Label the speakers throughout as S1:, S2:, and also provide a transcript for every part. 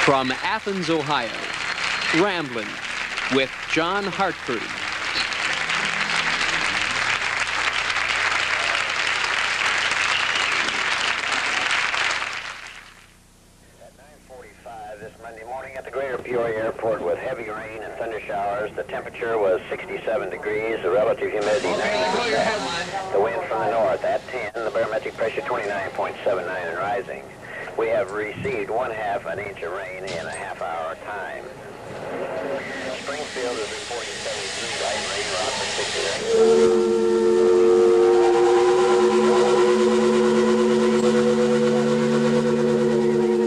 S1: From Athens, Ohio, Ramblin' with John Hartford.
S2: At 9:45 this Monday morning at the Greater Peoria Airport with heavy rain and thunder showers. The temperature was 67 degrees, the relative humidity 90%. The wind from the north at 10, the barometric pressure 29.79 and rising. We have received 1/2 an inch of rain in a half-hour time. Springfield is reporting 73 light rain, Rockford 69.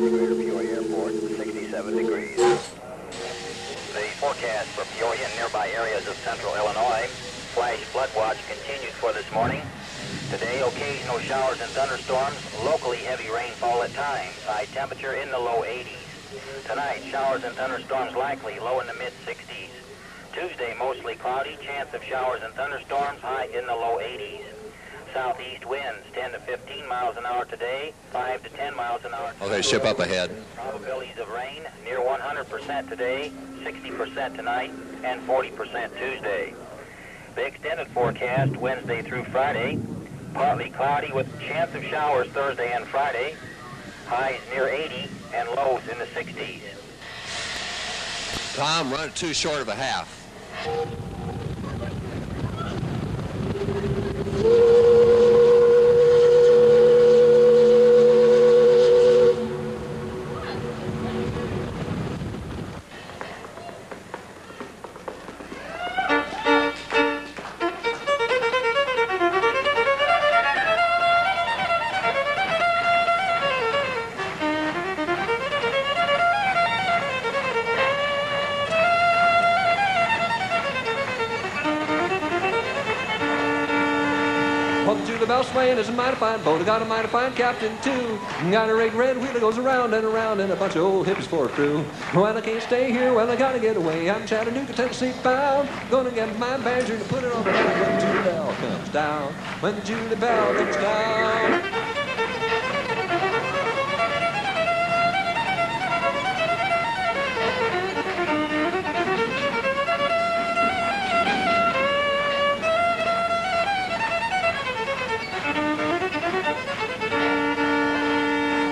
S2: Greater Peoria Airport, 67 degrees. The forecast for Peoria and nearby areas of central Illinois. Flash flood watch continued for this morning. Today, occasional showers and thunderstorms, locally heavy rainfall at times, high temperature in the low 80s. Tonight, showers and thunderstorms likely, low in the mid-60s. Tuesday, mostly cloudy, chance of showers and thunderstorms, high in the low 80s. Southeast winds 10 to 15 miles an hour today, 5 to 10 miles an hour tomorrow.
S3: Okay, ship up ahead.
S2: Probabilities of rain near 100% today, 60% tonight, and 40% Tuesday. The extended forecast Wednesday through Friday. Partly cloudy with chance of showers Thursday and Friday. Highs near 80 and lows in the 60s.
S3: Tom, run it too short of a half.
S4: The bell swaying is a mighty fine boat. I got a mighty fine captain too. Got a red wheel that goes around and around, and a bunch of old hippies for a crew. Well, I can't stay here. Well, I gotta get away. I'm Chattanooga, Tennessee bound. Gonna get my banjo to put it on the back when the Julie bell comes down. When the Julie bell comes down.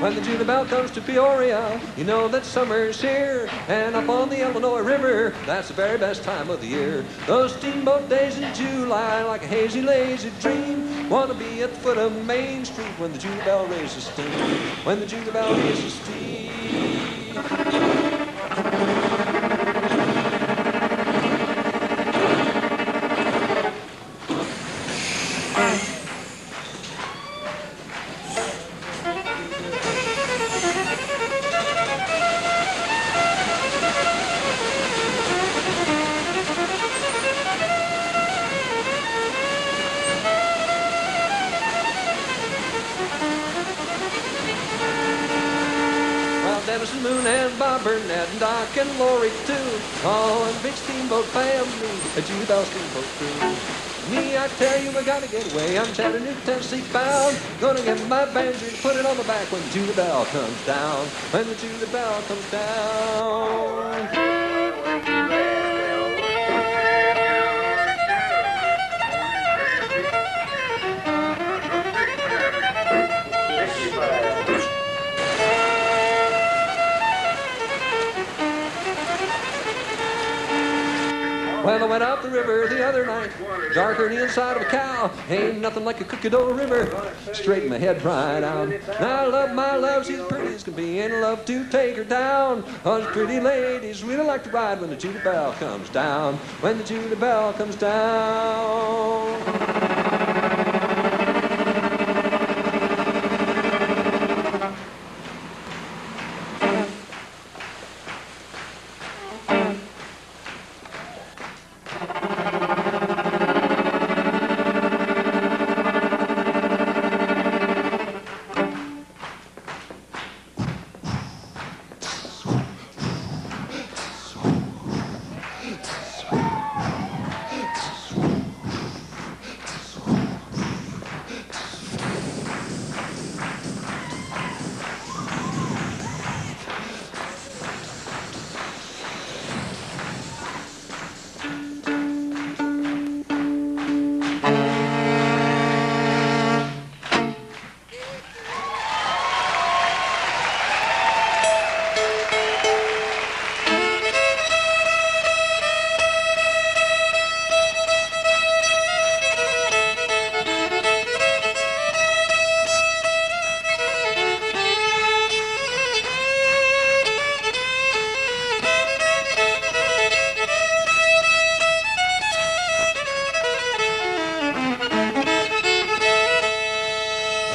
S4: When the Julie bell comes to Peoria, you know that summer's here. And up on the Illinois River, that's the very best time of the year. Those steamboat days in July, like a hazy, lazy dream. Wanna be at the foot of Main Street when the Julie bell raises steam. When the Julie bell raises steam. Moon and Bob Burnett and Doc and Lori too. Oh, and big steamboat family, a Julie bell steamboat crew. Me, I tell you, I gotta get away. I'm Chattanooga, Tennessee bound. Gonna get my banjo and put it on my back when the Julie bell comes down. When the Julie bell comes down. Well, I went up the river the other night, darker than the inside of a cow. Ain't nothing like a cookie dough river, straighten my head right out. Now I love my love, she's pretty as can be, and I love to take her down. Those pretty ladies really like to ride when the Julie bell comes down. When the Julie bell comes down.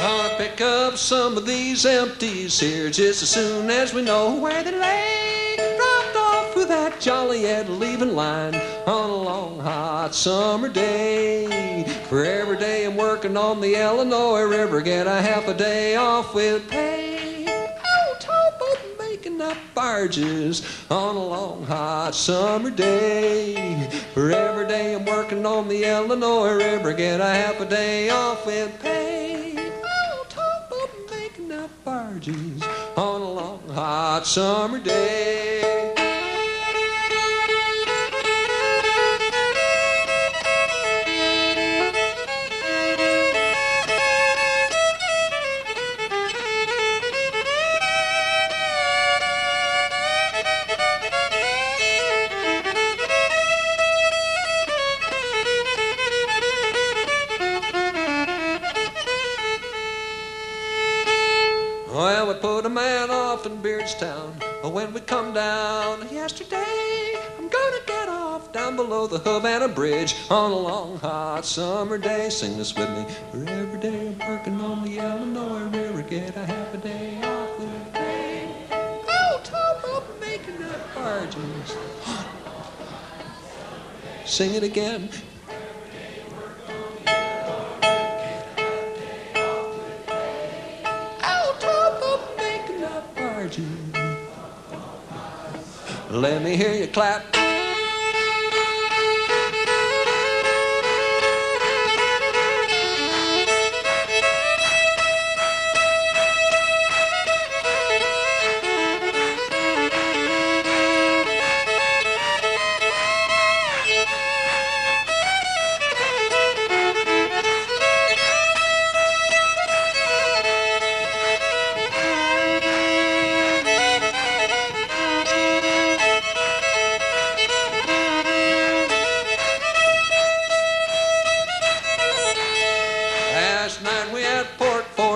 S4: Gonna pick up some of these empties here just as soon as we know where they lay. Dropped off with that Joliet leaving line on a long hot summer day. For every day I'm working on the Illinois River, get a half a day off with pay. On top of making up barges on a long hot summer day. For every day I'm working on the Illinois River, get a half a day off with pay. On top of making up barges on a long hot summer day. Well, we put a man off in Beardstown when we come down yesterday. I'm gonna get off down below the Havana Bridge on a long hot summer day. Sing this with me. For every day I'm working on the Illinois River, get a half a day off with pay. Oh, top up making up barges. Sing it again. Let me hear you clap.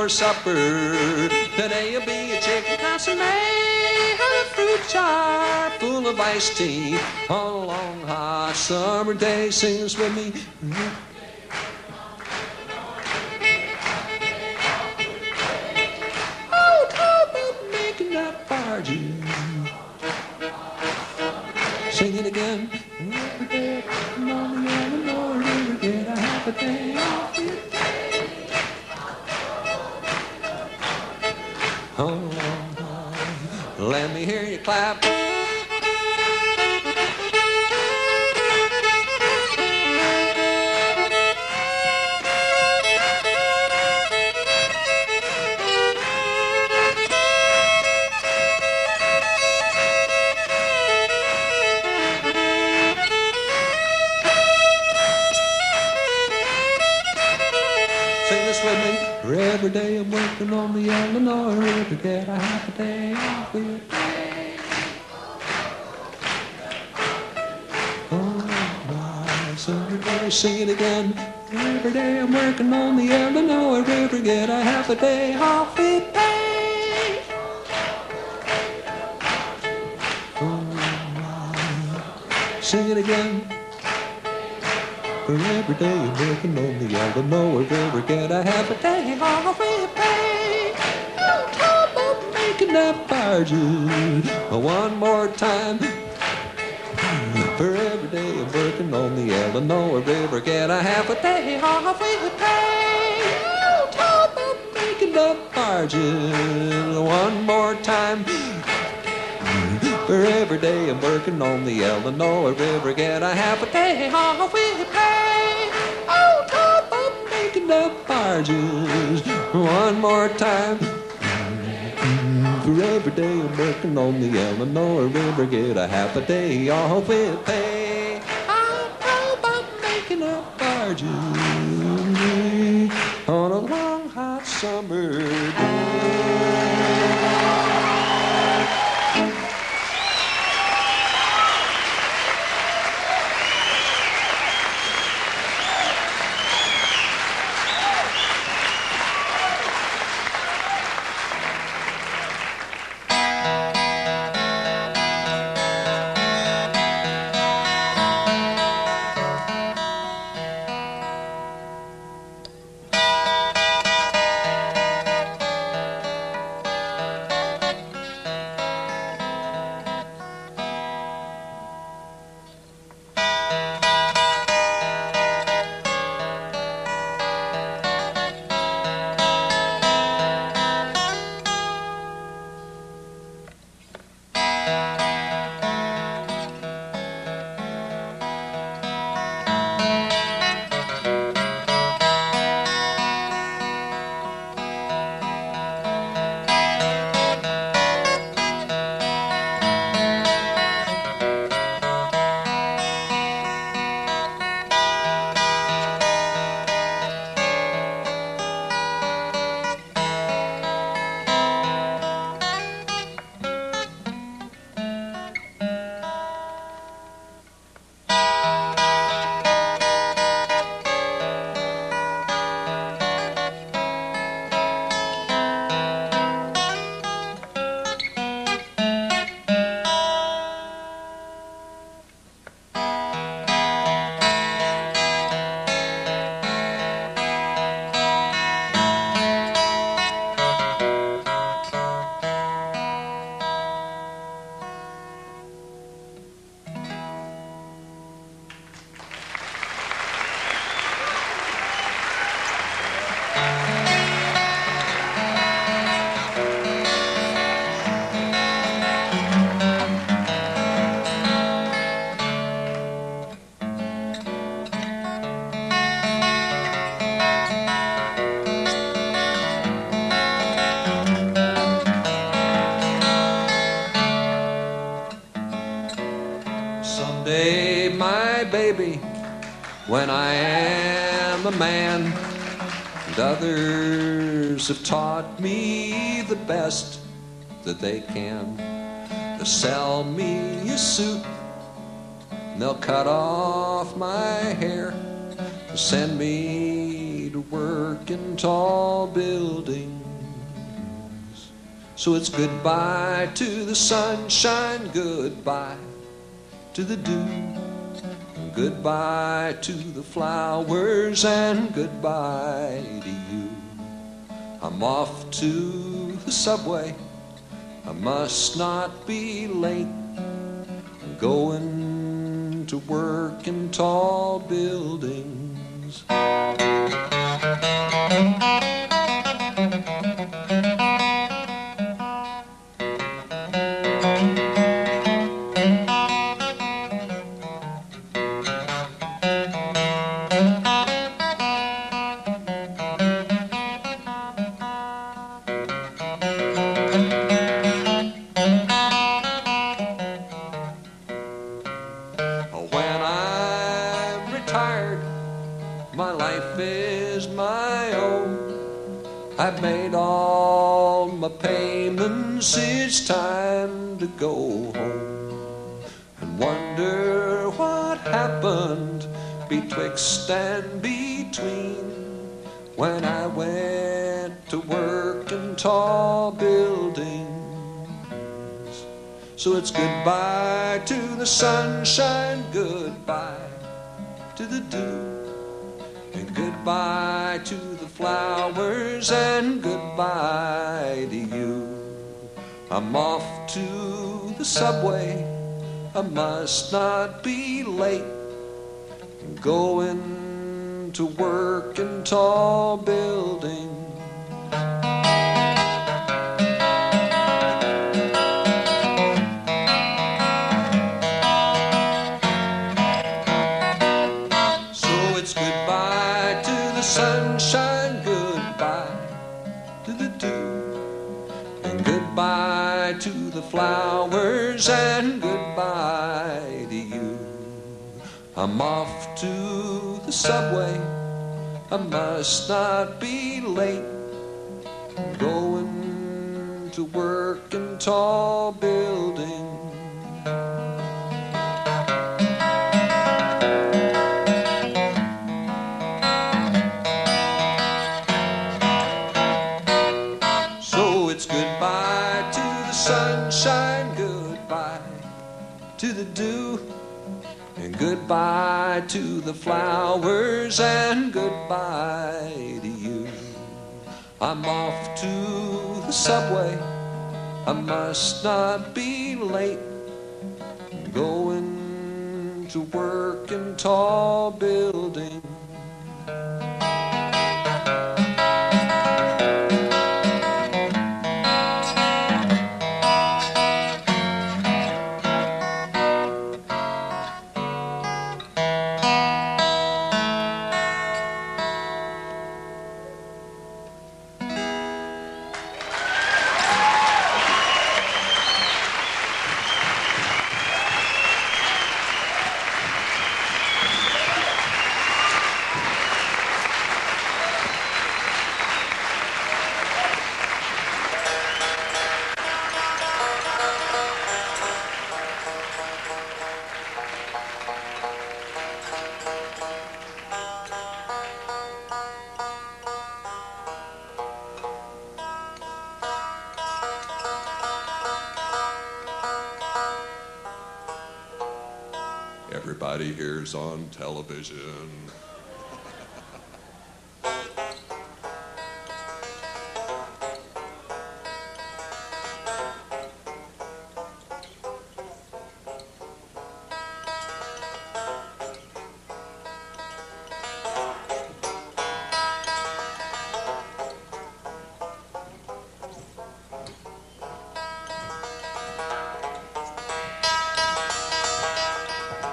S4: Supper. Today will be a chicken consomme and a fruit jar full of iced tea on a long hot summer day. Sing this with me. Oh, top of making up barges. Sing it again. Every day I'm on the Illinois River, get a half a day off it. Oh, let me hear you clap. Sing this with me. Every day I'm working on the Illinois River, get a half a day off with pay. Oh, my summer day, sing it again. Every day I'm working on the Illinois River, get a half a day off with pay. Oh, my, sing it again. For every day I'm working on the Illinois River, get a half a day off with pay. On top of making up barges. One more time. For every day I'm working on the Illinois River, get a half a day off with pay. On top of making up barges. One more time. For every day I'm working on the Illinois River, get a half a day off with pay. On top of making up barges. One more time. For every day I'm working on the Illinois River, get a half a day off with pay. On top of making up barges. On a long hot summer day. baby when I am a man. And others have taught me the best that they can. They'll sell me a suit, and they'll cut off my hair, and send me to work in tall buildings. So it's goodbye to the sunshine, goodbye to the dew, and goodbye to the flowers, and goodbye to you. I'm off to the subway, I must not be late. I'm going to work in tall buildings. I've made all my payments, it's time to go home and wonder what happened betwixt and between when I went to work in tall buildings. So it's goodbye to the sunshine, goodbye to the dew, and goodbye to the flowers, and goodbye to you. I'm off to the subway, I must not be late. I'm going to work in tall buildings. Sunshine, goodbye to the dew, and goodbye to the flowers, and goodbye to you. I'm off to the subway, I must not be late. I'm going to work in tall buildings. Sunshine, goodbye to the dew, and goodbye to the flowers, and goodbye to you. I'm off to the subway, I must not be late. I'm going to work in tall buildings. Everybody here's on television.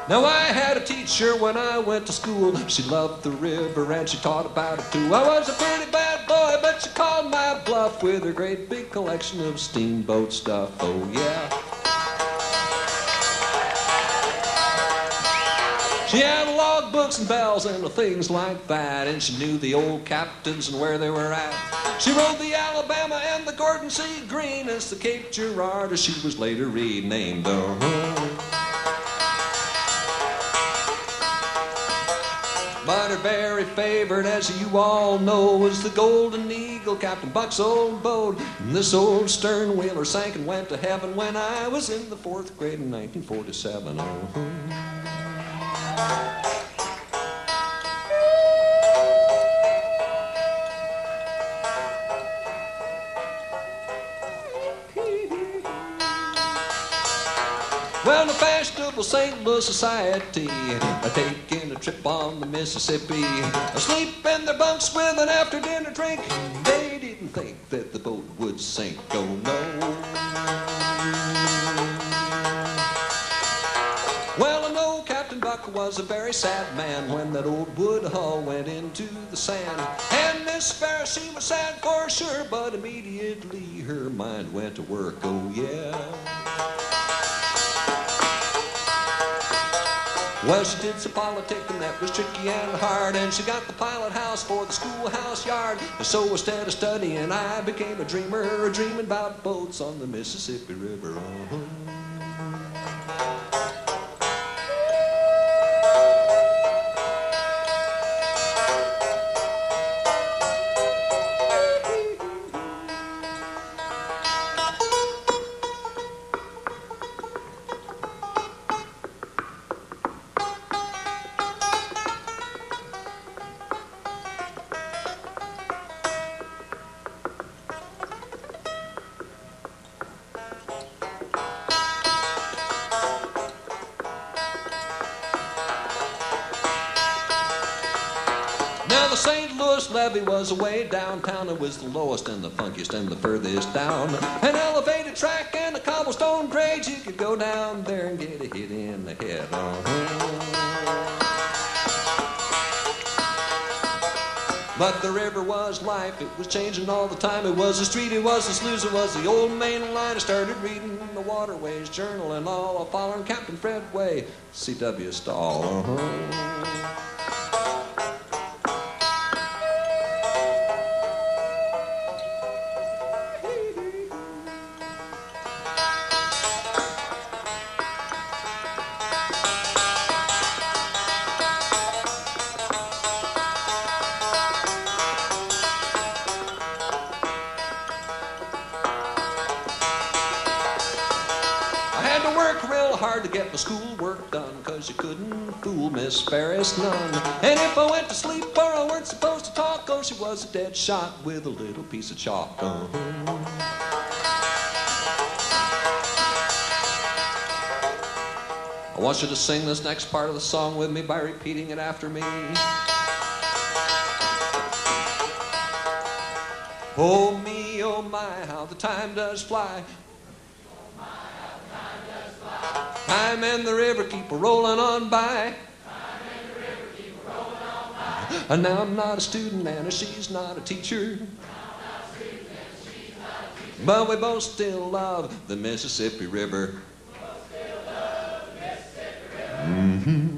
S4: Now I had a teacher when I went to school. She loved the river and she taught about it too. I was a pretty bad boy, but she called my bluff with her great big collection of steamboat stuff. Oh yeah. She had log books and bells and things like that, and she knew the old captains and where they were at. She rode the Alabama and the Gordon C. Green as the Cape Girard, as she was later renamed. But her very favorite, as you all know, was the Golden Eagle, Captain Buck's old boat. And this old stern wheeler sank and went to heaven when I was in the 4th grade in 1947. Well, the fashionable St. Louis society taking a trip on the Mississippi, asleep in their bunks with an after-dinner drink. They didn't think that the boat would sink, oh no. Well, I know Captain Buck was a very sad man when that old wood hull went into the sand. And Miss Ferris, she was sad for sure, but immediately her mind went to work, oh yeah. Well, she did some politicking that was tricky and hard, and she got the pilot house for the schoolhouse yard. And so instead of studying, I became a dreamer, dreaming about boats on the Mississippi River. Levee was away downtown. It was the lowest and the funkiest and the furthest down. An elevated track and a cobblestone grade. You could go down there and get a hit in the head. But the river was life. It was changing all the time. It was the street, it was the sluice, it was the old main line. I started reading the Waterways Journal and all, following Captain Fred Way, C.W. Stall. To get my schoolwork done, 'cause you couldn't fool Miss Ferris none. And if I went to sleep or I weren't supposed to talk, oh, she was a dead shot with a little piece of chalk. I want you to sing this next part of the song with me by repeating it after me. Oh me, oh my, how the time does fly. Time and the river keep rolling on by. And now I'm not a student and she's not a teacher. But we both still love the Mississippi River. Mm-hmm.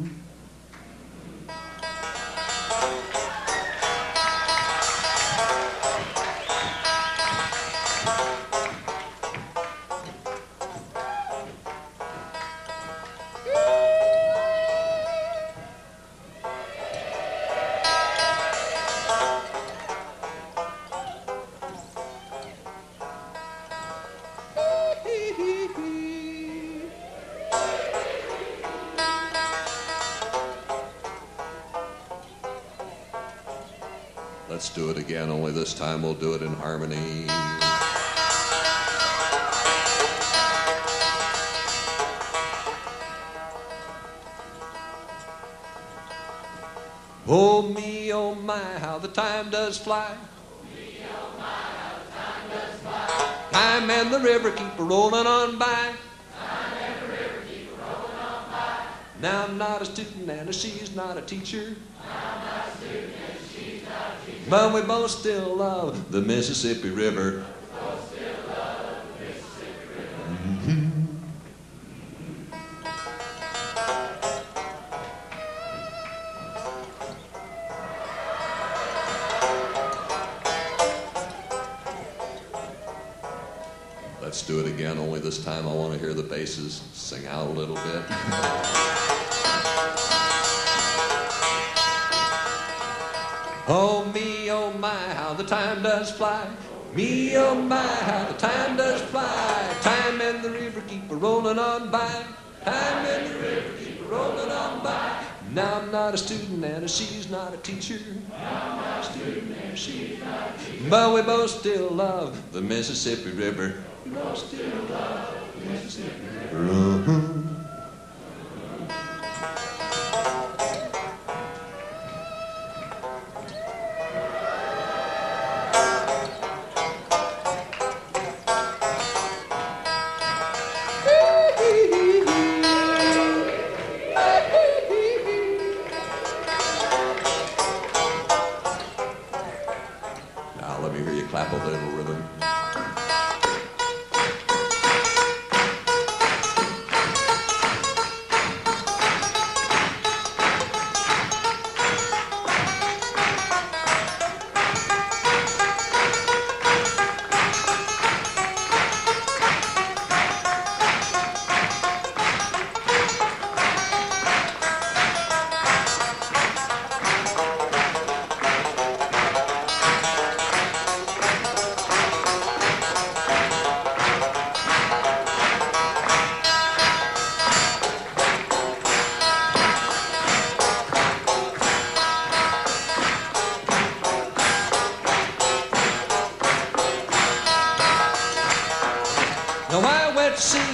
S4: Let's do it again, only this time we'll do it in harmony. Oh me, oh my, how the time does fly. Time and the river keep rolling on by. Now I'm not a student and she's not a teacher. But we both still love the Mississippi River. Let's do it again, only this time I want to hear the basses sing out a little bit. Oh me, oh my, how the time does fly. Me, oh my, how the time does fly. Time and the river keep a-rolling on by. Time and the river keep a-rolling on by. Now I'm not a student and she's not a teacher. Now I'm not a student and she's not a teacher. But we both still love the Mississippi River. We both still love the Mississippi River. Clap a little rhythm.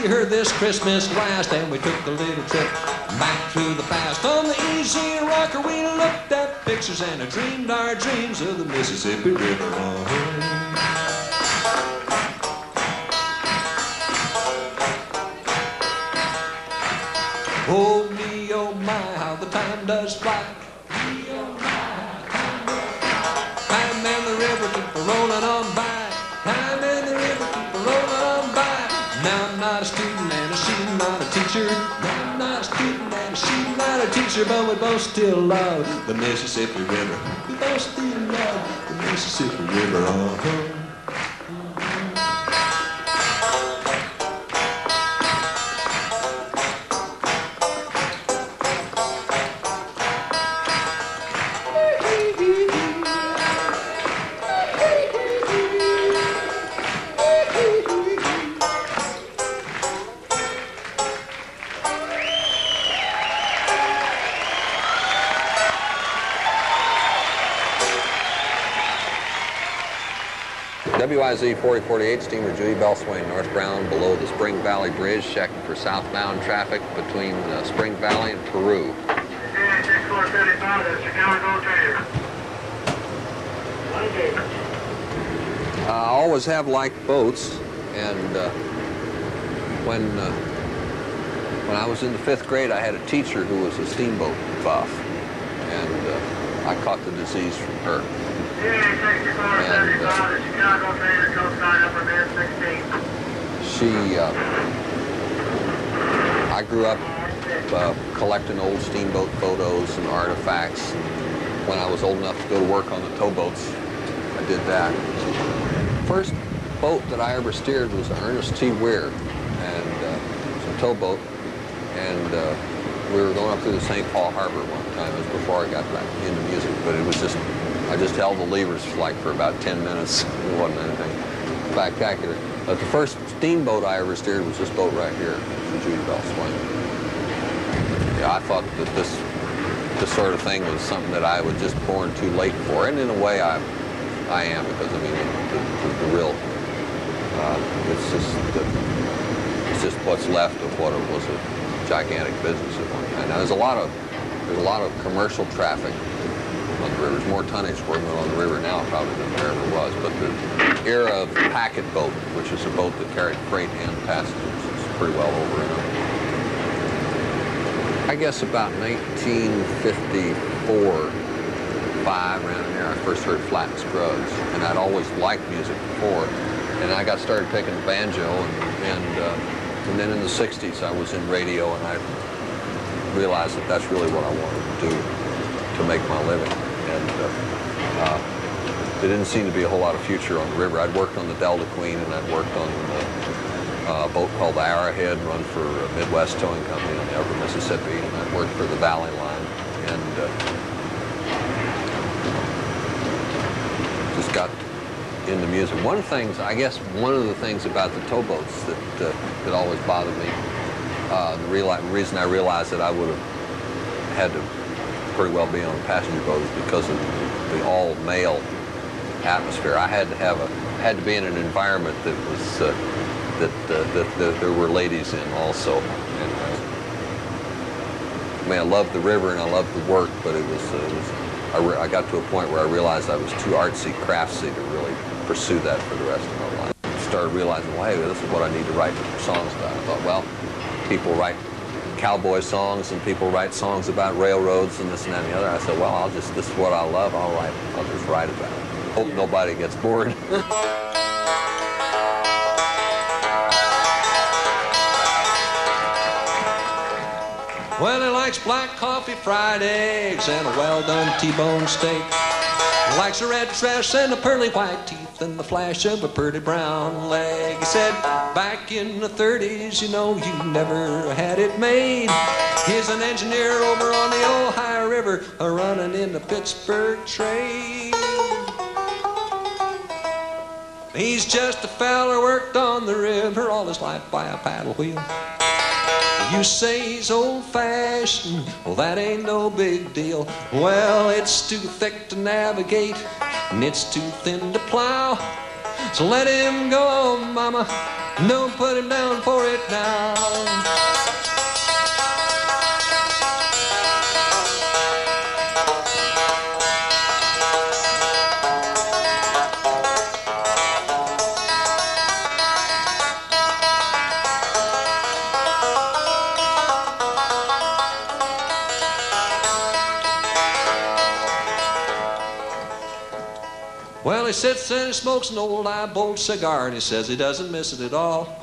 S4: Her this Christmas last, and we took a little trip back to the past. On the easy rocker we looked at pictures and dreamed our dreams of the Mississippi River. Oh me, oh my, how the time does fly. Me, oh my, how the time does fly. Time and the river keep a-rolling on by. Time and the river keep a-rolling on by. Now I'm not a student and she's not a teacher. Now I'm not a student and she's not a teacher. But we both still love the Mississippi River. We both still love the Mississippi River. WIZ 4048, steamer Judy Bell swaying northbound below the Spring Valley Bridge, checking for southbound traffic between Spring Valley and Peru. I always have liked boats, and when I was in the 5th grade, I had a teacher who was a steamboat buff, and I caught the disease from her. And I grew up collecting old steamboat photos and artifacts. And when I was old enough to go to work on the towboats, I did that. First boat that I ever steered was the Ernest T. Weir, and it was a towboat, and we were going up through the St. Paul Harbor one time. It was before I got back into music, but it was just, I just held the levers like for about 10 minutes. It wasn't anything spectacular. But the first steamboat I ever steered was this boat right here, the Judy Bell Swing. Yeah, I thought that this sort of thing was something that I was just born too late for, and in a way I am, because I mean the real it's just what's left of what it was a gigantic business at one time. Now there's a lot of commercial traffic on the river. There's more tonnage working on the river now probably than there ever was. But the era of the packet boat, which is a boat that carried freight and passengers, is pretty well over in it. I guess about 1954, 5, around there, I first heard Flat and Scruggs, and I'd always liked music before, and I got started picking the banjo, and then in the 60s I was in radio, and I realized that that's really what I wanted to do to make my living, and there didn't seem to be a whole lot of future on the river. I'd worked on the Delta Queen, and I'd worked on
S3: a boat called the Arrowhead, run for a Midwest Towing Company on the Upper Mississippi, and I worked for the Valley Line, and just got into music. One of the things about the towboats that always bothered me, the reason I realized that I would have had to pretty well be on a passenger boat is because of the all-male atmosphere. I had to be in an environment that was that there were ladies in also. And, I loved the river and I loved the work, but I got to a point where I realized I was too artsy, craftsy to really pursue that for the rest of my life. I started realizing, well, hey, this is what I need to write songs about. I thought, well, people write cowboy songs and people write songs about railroads and this and that and the other. I said, well, this is what I love, I'll just write about it. Hope nobody gets bored.
S4: Well, he likes black coffee, fried eggs, and a well-done T-bone steak. He likes a red dress and the pearly white teeth and the flash of a pretty brown leg. He said, back in the 30s, you know, you never had it made. He's an engineer over on the Ohio River, running in the Pittsburgh trade. He's just a fella worked on the river all his life by a paddle wheel. You say he's old-fashioned, well, that ain't no big deal. Well, it's too thick to navigate, and it's too thin to plow. So let him go, mama, don't put him down for it now. Well, he sits and he smokes an old eyeball cigar, and he says he doesn't miss it at all.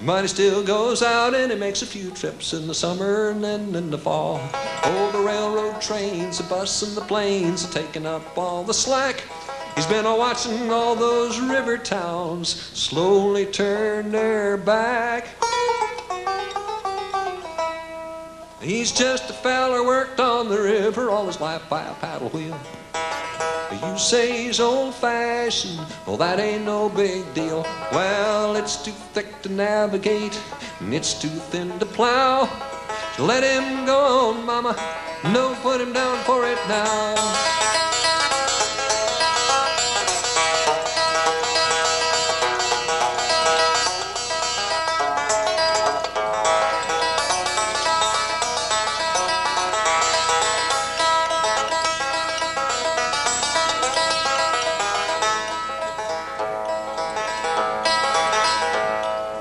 S4: But he still goes out and he makes a few trips in the summer and then in the fall. Oh, the railroad trains, the bus and the planes are taking up all the slack. He's been watching all those river towns slowly turn their back. He's just a fella worked on the river all his life by a paddle wheel. You say he's old-fashioned, well, that ain't no big deal. Well, it's too thick to navigate, and it's too thin to plow. So let him go on, mama, don't put him down for it now.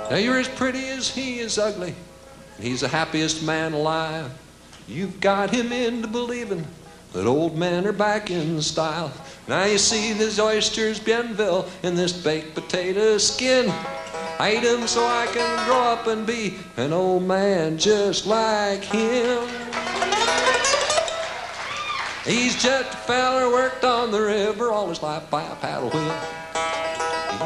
S4: Now you're as pretty as he is ugly, and he's the happiest man alive. You've got him into believing that old men are back in style. Now you see this oysters Bienville in this baked potato skin. I eat 'em so I can grow up and be an old man just like him. He's just a fella worked on the river all his life by a paddle wheel.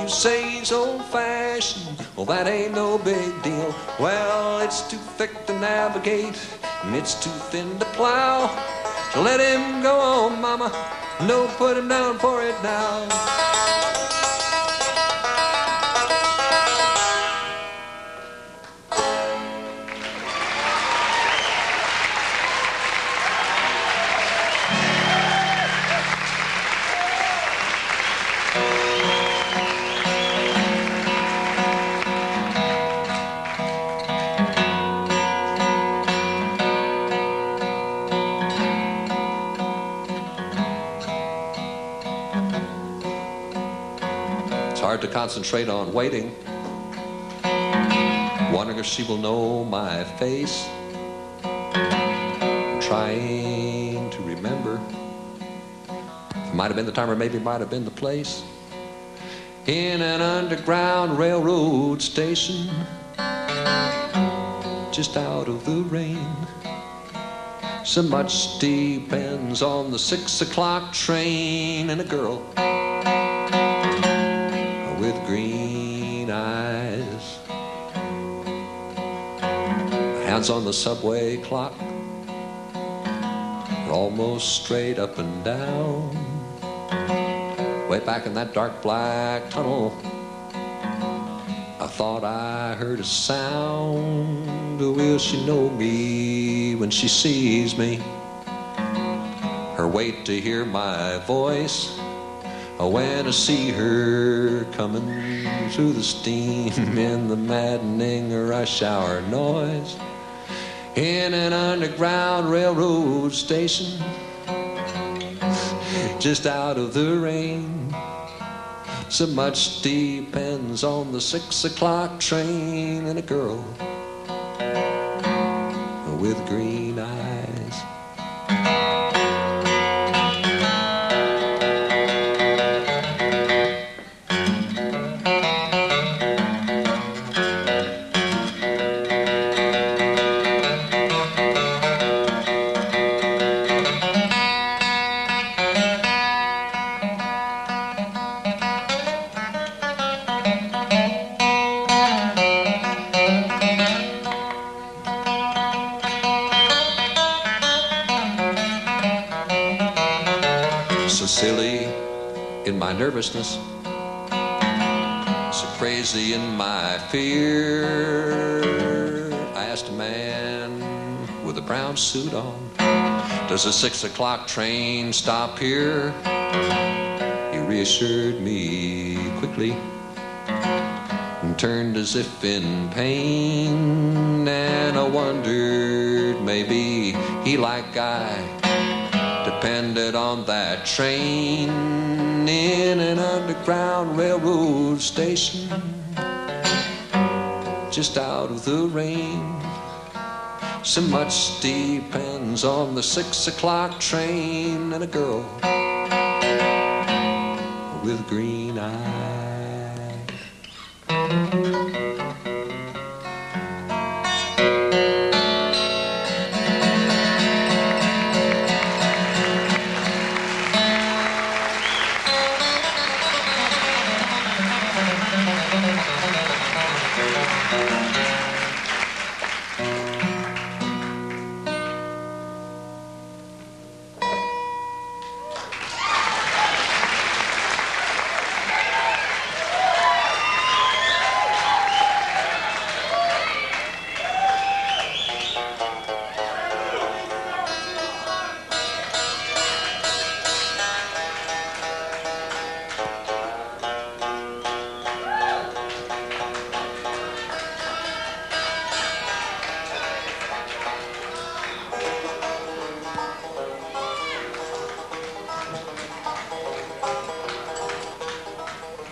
S4: You say he's old-fashioned, well, that ain't no big deal. Well, it's too thick to navigate, and it's too thin to plow. So let him go on, mama, don't put him down for it now. Hard to concentrate on waiting, wondering if she will know my face. I'm trying to remember. It might have been the time or maybe it might have been the place. In an underground railroad station, just out of the rain. So much depends on the 6 o'clock train, and a girl with green eyes Hands on the subway clock, we're almost straight up and down. Way back in that dark black tunnel, I thought I heard a sound. Will she know me when she sees me? Her wait to hear my voice, when I see her coming through the steam in the maddening rush hour noise. In an underground railroad station, just out of the rain. So much depends on the 6 o'clock train and a girl with green eyes. Nervousness, so crazy in my fear. I asked a man with a brown suit on, does the 6 o'clock train stop here? He reassured me quickly and turned as if in pain. And I wondered, maybe he, like I, depended on that train. In an underground railroad station, just out of the rain. So much depends on the 6 o'clock train and a girl with green eyes.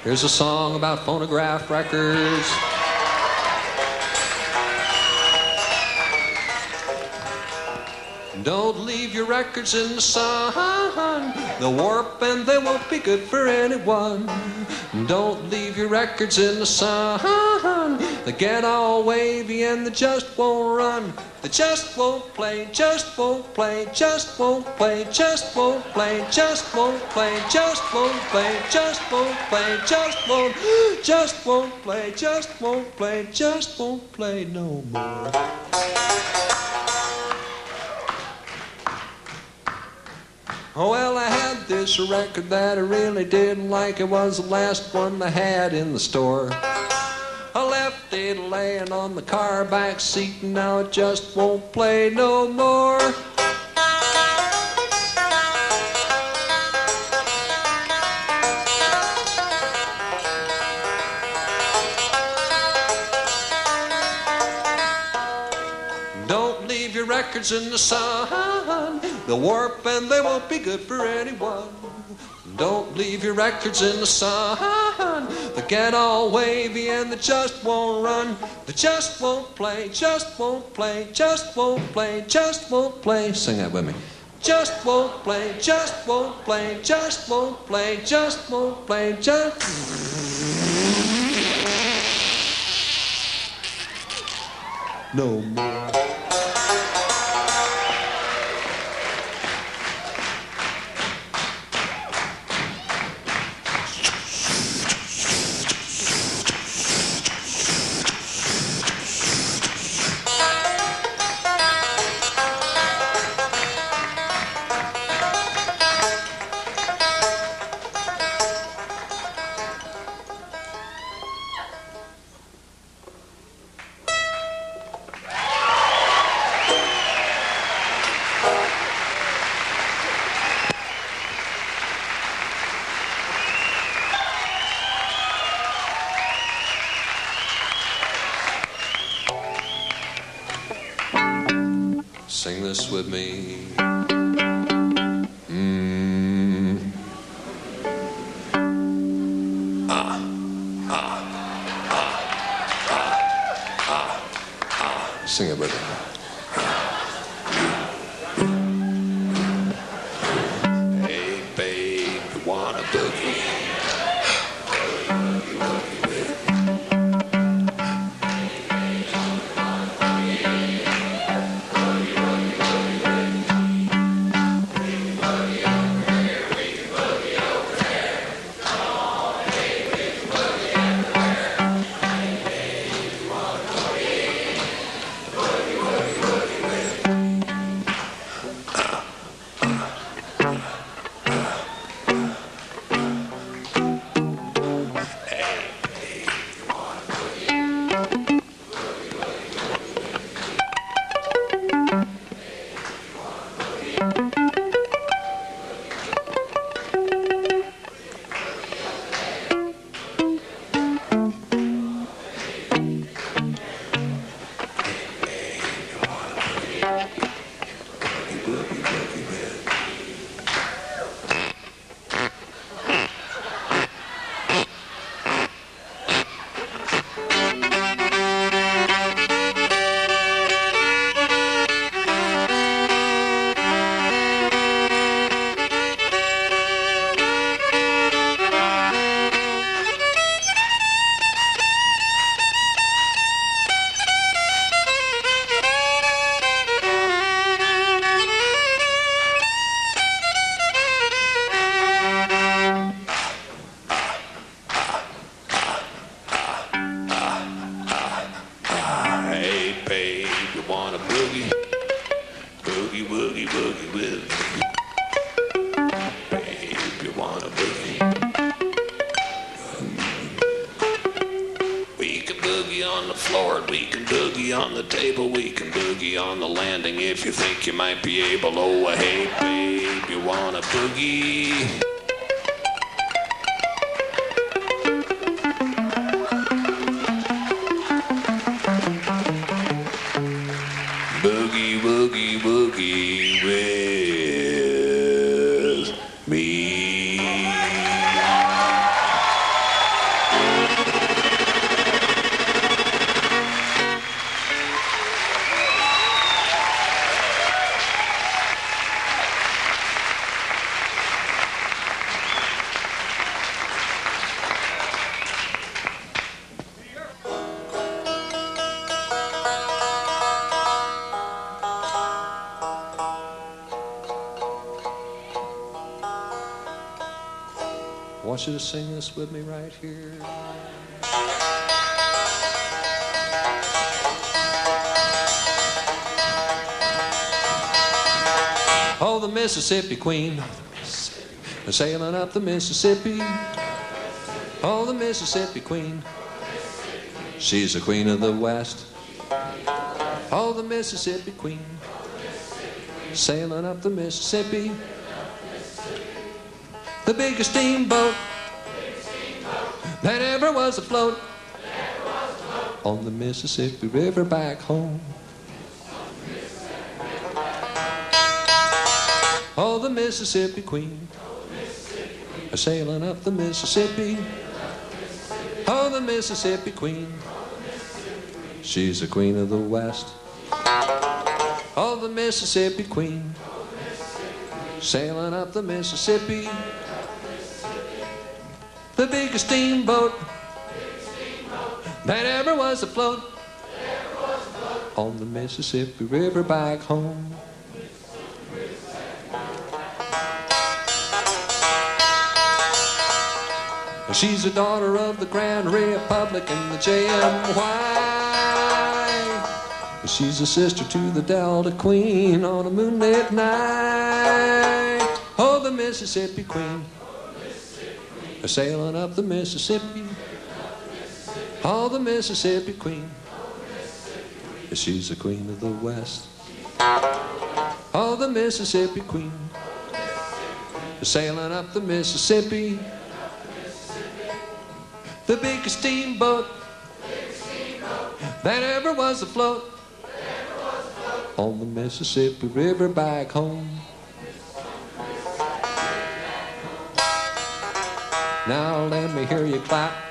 S4: Here's a song about phonograph records. Don't leave your records in the sun. They'll warp and they won't be good for anyone. Don't leave your records in the sun. They get all wavy and they just won't run. They just won't play, just won't play, just won't play, just won't play, just won't play, just won't play, just won't play, just won't play, just won't play, just won't play no more. Oh, well, I had this record that I really didn't like. It was the last one I had in the store. I left it laying on the car back seat, and now it just won't play no more. Don't leave your records in the sun. They'll warp and they won't be good for anyone. Don't leave your records in the sun. They get all wavy and they just won't run. They just won't play, just won't play, just won't play, just won't play. Sing that with me. Just won't play, just won't play, just won't play, just won't play, just... No more. Sing this with me. Sing it with me. Hey, babe, you wanna boogie? If you think you might be able, oh, hey, babe, you wanna boogie? Boogie, boogie, boogie with me. I want you to sing this with me right here. Oh, the Mississippi Queen, sailing up the Mississippi. Oh, the Mississippi Queen, she's the queen of the West. Oh, the Mississippi Queen, sailing up the Mississippi. The biggest steamboat that ever was afloat on the Mississippi River back home. Oh, the Mississippi Queen, sailing up the Mississippi. Oh, the Mississippi Queen, she's the queen of the West. Oh, the Mississippi Queen, sailing up the Mississippi. The biggest steamboat that ever was afloat on the Mississippi River back home. She's the daughter of the Grand Republic and the JMY. She's a sister to the Delta Queen on a moonlit night. Oh, the Mississippi Queen, sailing up the Mississippi. Oh, the Mississippi Queen, she's the queen of the West. Oh, the Mississippi Queen, sailing up the Mississippi. The biggest steamboat that ever was afloat on the Mississippi River back home. Now let me hear you clap.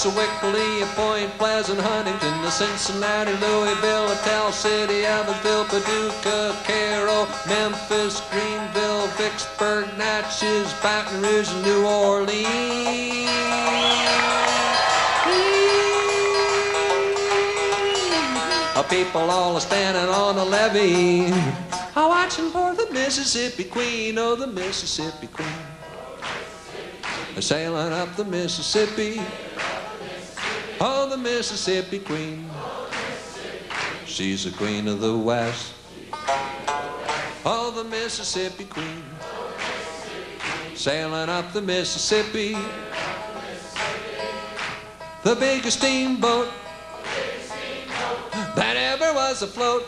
S4: Sewickley, Point Pleasant, Huntington, to Cincinnati, Louisville, Tell City, Evansville, Paducah, Cairo, Memphis, Greenville, Vicksburg, Natchez, Baton Rouge, and New Orleans. People all are standing on the levee, watching for the Mississippi Queen, oh, the Mississippi Queen. They're sailing up the Mississippi. Oh, the Mississippi Queen. She's the queen of the West. Oh, the Mississippi Queen. Sailing up the Mississippi. The biggest steamboat that ever was afloat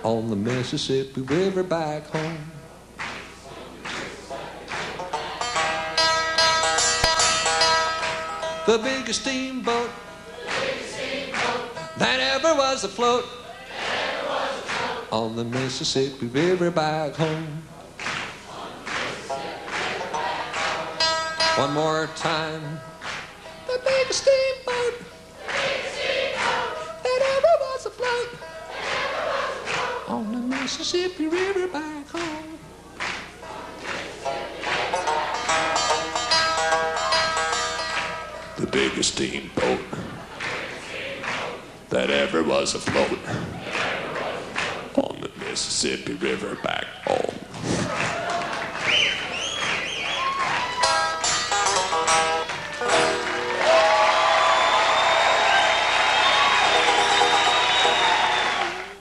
S4: on the Mississippi River back home. The biggest steamboat that ever was afloat on the Mississippi River back home. One more time. The biggest steamboat that ever was afloat on the Mississippi River back home. The biggest steamboat that ever was afloat on the Mississippi River back home.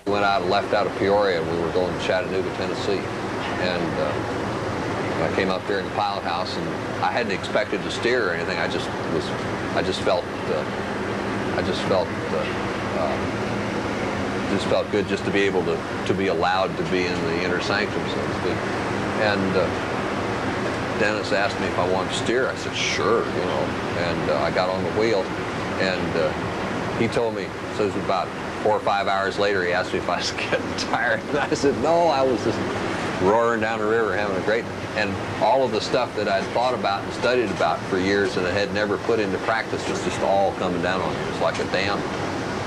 S3: When left out of Peoria, and we were going to Chattanooga, Tennessee. And I came up there in the pilot house, and I hadn't expected to steer or anything. I just felt good just to be able to be allowed to be in the inner sanctum, so to speak. And Dennis asked me if I wanted to steer. I said, sure, you know. And I got on the wheel, and he told me, so it was about 4 or 5 hours later, he asked me if I was getting tired. And I said, no, I was just roaring down the river, having a great, and all of the stuff that I'd thought about and studied about for years and I had never put into practice was just all coming down on me. It was like a dam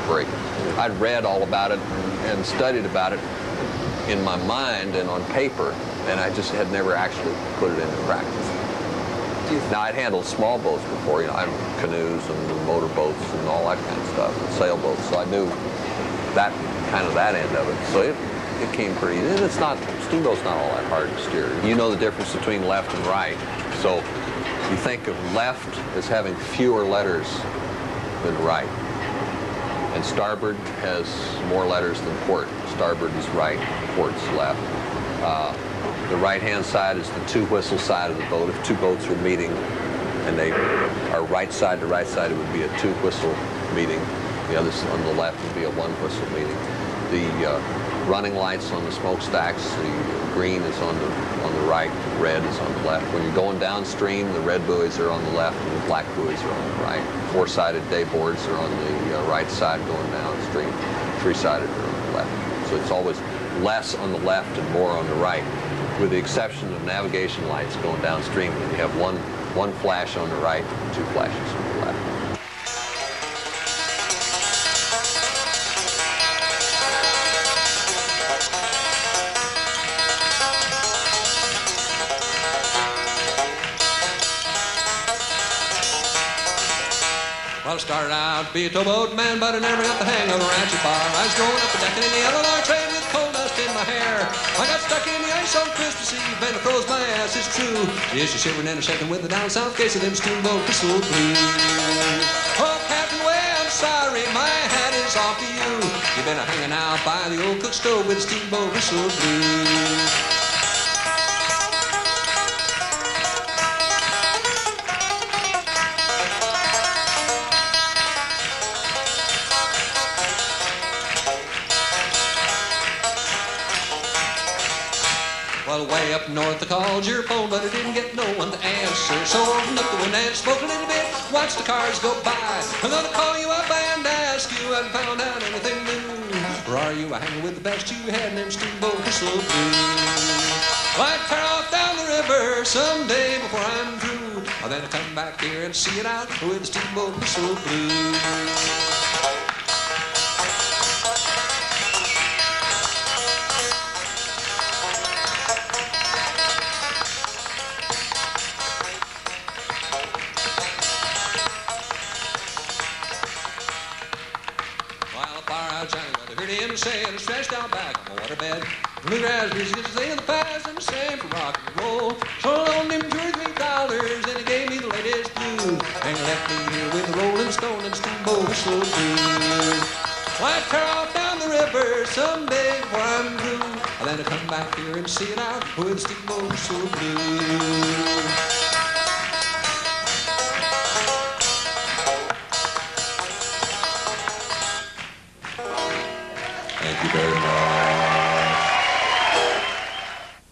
S3: break. I'd read all about it and studied about it in my mind and on paper, and I just had never actually put it into practice. Now, I'd handled small boats before, you know, I had canoes and motor boats and all that kind of stuff, and sailboats, so I knew that end of it. So it came pretty, and it's not, steamboat's not all that hard to steer. You know the difference between left and right, so you think of left as having fewer letters than right. And starboard has more letters than port. Starboard is right, port's left. The right-hand side is the two-whistle side of the boat. If two boats were meeting and they are right side to right side, it would be a two-whistle meeting. The other on the left would be a one-whistle meeting. The running lights on the smokestacks, the green is on the right, the red is on the left. When you're going downstream, the red buoys are on the left and the black buoys are on the right. Four-sided day boards are on the right side going downstream. Three-sided are on the left. So it's always less on the left and more on the right, with the exception of navigation lights going downstream. And you have one flash on the right and two flashes on the left.
S4: Well, I started out to be a towboat man, but I never got the hang of a ratchet bar. I was going up a decking in the Illinois train with coal dust in my hair. I got stuck in the ice on Christmas Eve and it froze my ass, it's true. Yes, you're shivering and shaking with the down south case of them steamboat whistle blues. Oh, Captain Way, I'm sorry, my hat is off to you. You've been hanging out by the old cook stove with the steamboat whistle blues. Well, way up north I called your phone, but I didn't get no one to answer. So I opened up the window and spoke a little bit, watched the cars go by. I'm gonna call you up and ask you hadn't found out anything new. Or are you hanging with the best you had in them steamboat whistle blues? Well, I'd tear off down the river someday before I'm through. Well, then I come back here and see it out with the steamboat whistle blues. Saying, stretched out back on the waterbed. Bluegrass music is a thing of the past and the same for rock and roll. So I loaned him $2 or $3 and he gave me the latest blues. And he left me here with the Rolling Stone and Steamboat whistle blues. Well, I tear off down the river someday before I'm through. And then I come back here and see it out with the Steamboat whistle blues. Thank you very much.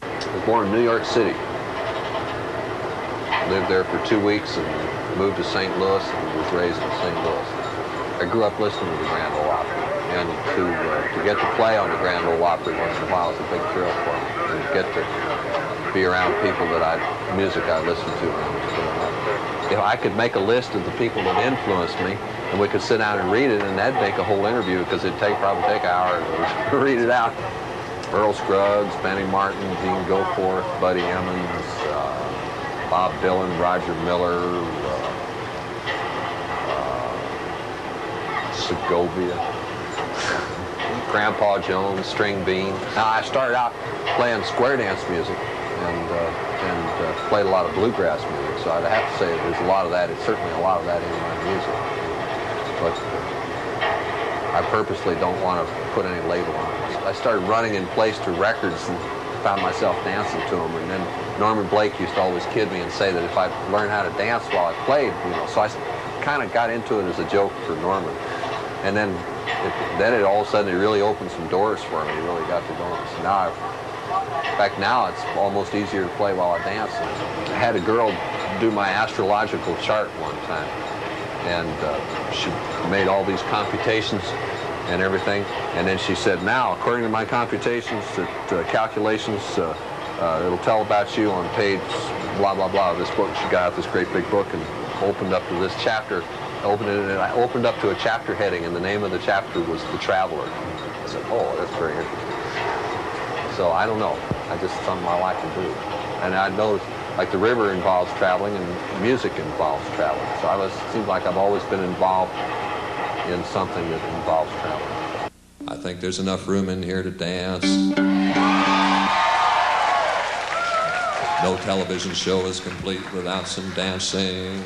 S3: I was born in New York City. Lived there for 2 weeks and moved to St. Louis and was raised in St. Louis. I grew up listening to the Grand Ole Opry, and to get to play on the Grand Ole Opry once in a while was a big thrill for me. And to get to be around people music I listened to when I was growing up. If I could make a list of the people that influenced me, and we could sit down and read it, and that'd make a whole interview because it'd probably take hours to read it out. Earl Scruggs, Benny Martin, Gene Goforth, Buddy Emmons, Bob Dylan, Roger Miller, Segovia, Grandpa Jones, String Bean. Now, I started out playing square dance music and played a lot of bluegrass music, so I'd have to say there's a lot of that. It's certainly a lot of that in my music. But I purposely don't want to put any label on it. I started running in place to records and found myself dancing to them. And then Norman Blake used to always kid me and say that if I learned how to dance while I played, you know, so I kind of got into it as a joke for Norman. And then it all of a sudden it really opened some doors for me. It really got to going. So now in fact, now it's almost easier to play while I dance. I had a girl do my astrological chart one time, and she made all these computations and everything, and then she said, now, according to my computations, calculations, it'll tell about you on page blah, blah, blah of this book. She got out this great big book and opened up to this chapter, opened it, and I opened up to a chapter heading, and the name of the chapter was The Traveler. I said, oh, that's very interesting. So I don't know. I just something I like to do. And I know, like the river involves traveling and music involves traveling. So it seems like I've always been involved in something that involves traveling.
S4: I think there's enough room in here to dance. No television show is complete without some dancing.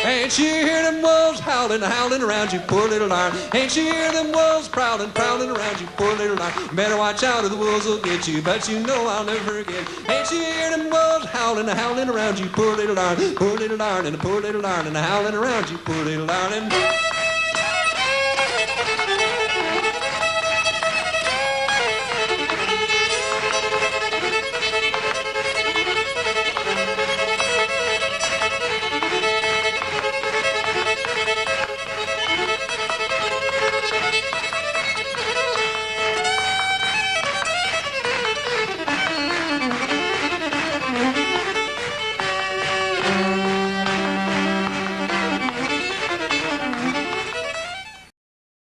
S4: Ain't you hear them wolves howling, howling around you, poor little darn? Ain't you hear them wolves prowling, prowling around you, poor little darn? Better watch out or the wolves will get you, but you know I'll never forget. Ain't you hear them wolves howling, howling around you, poor little darn, and a poor little darn, and howling around you, poor little darling.